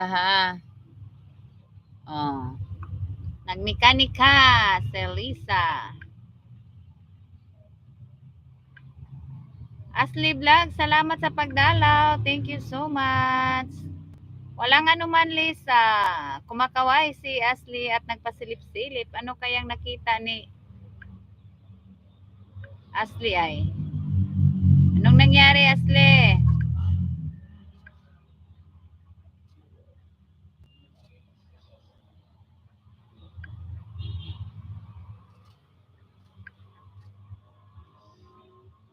Ha. Oh. Nagmekanika si Lisa. Ashley Vlog, salamat sa pagdalaw. Thank you so much. Walang anuman, Lisa. Kumakaway si Ashley at nagpasilip-silip. Ano kayang nakita ni Ashley ay? Anong nangyari, Ashley?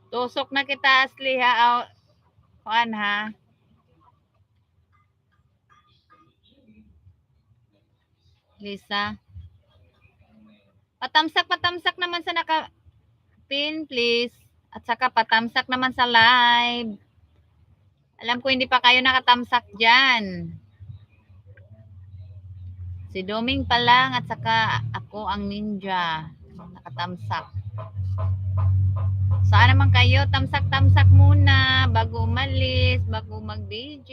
Tusok na kita, Ashley, ha? Kuan, ha? Lisa. Patamsak naman sa naka-pin, please. At saka patamsak naman sa live. Alam ko hindi pa kayo nakatamsak dyan. Si Doming pa lang at saka ako ang ninja. Nakatamsak. Saan naman kayo? Tamsak-tamsak muna bago umalis, bago mag-BG.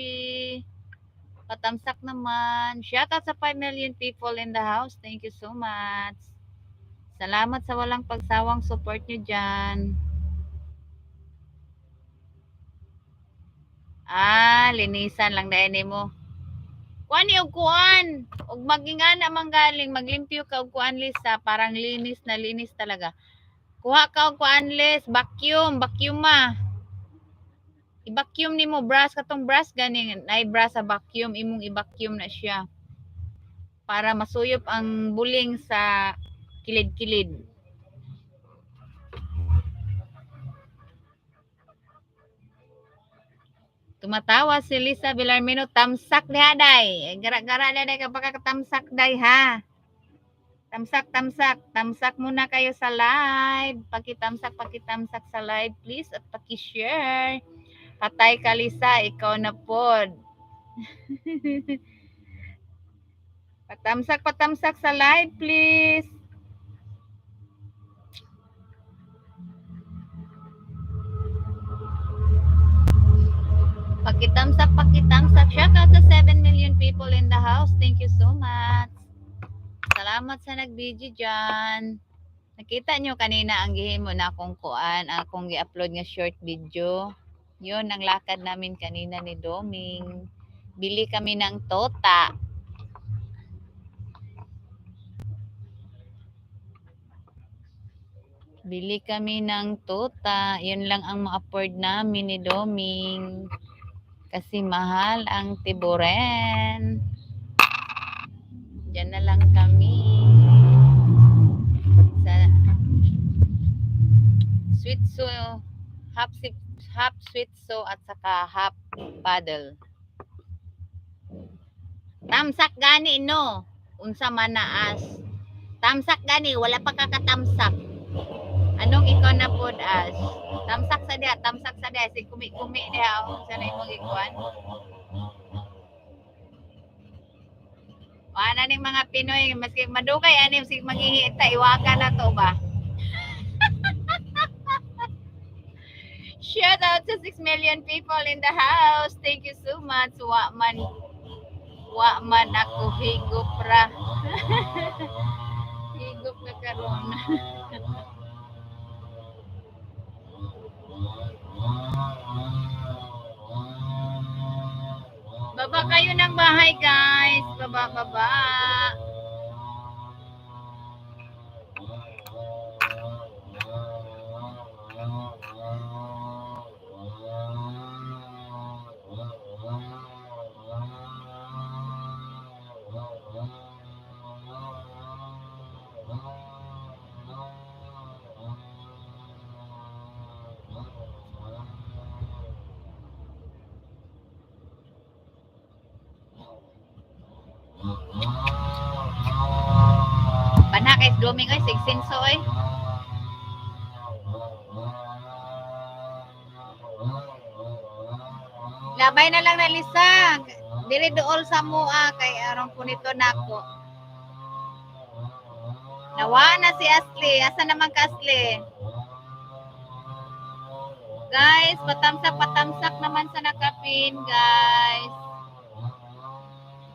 Patamsak naman. Shout out sa 5 million people in the house. Thank you so much. Salamat sa walang pagsawang support nyo dyan. Linisan lang dahil mo. Kuan yung kuan. Og magingana manggaling, maglimpyo ka og kuan, Lisa, parang linis na linis talaga. Kuha ka og kuan, Lis, vacuum i-vacuum nimo brush katong brush ganing nay brush sa vacuum, imong i-vacuum na siya para masuyop ang buling sa kilid-kilid. Tumatawa si Lisa Villarmino, tamsak diha day. Gara-gara day ka pagkakatamsak day, ha. Tamsak muna kayo sa live. Pakitamsak sa live, please, at paki-share. Patay ka, Lisa, ikaw na pod. Patamsak sa live, please. Pakitamsak. Shout out sa 7 million people in the house. Thank you so much. Salamat sa nag-video dyan. Nakita nyo kanina ang gihimo na akong kuan, akong gi-upload nga short video. Yun ang lakad namin kanina ni Doming. Bili kami ng tota. Bili kami ng tota. Yun lang ang ma-afford namin ni Doming. Kasi mahal ang tiburen. Diyan na lang kami. Sa sweet so, half sweet so at saka half paddle. Tamsak gani no. Unsa manaas. Tamsak gani, wala pa kakatamsak. Anong ikaw na pod as? Tamsak sa diha, si kumi-kumi diha o sa na imong ikuan. Ana ning mga Pinoy maski madugay anim sig maghihita iwagan na to ba? Shout out to 6 million people in the house. Thank you so much. Wa man ako higop ra. Higop na karon. Baba kayo ng bahay, guys. Baba. Panakay Doming oy, sigsinso oy. Labay na lang na Lisa. Dili dool sa mua kay aron ko nito nako. Nawa na si Ashley. Asa naman ka, Ashley? Guys, patamsak naman sa nakapin, guys.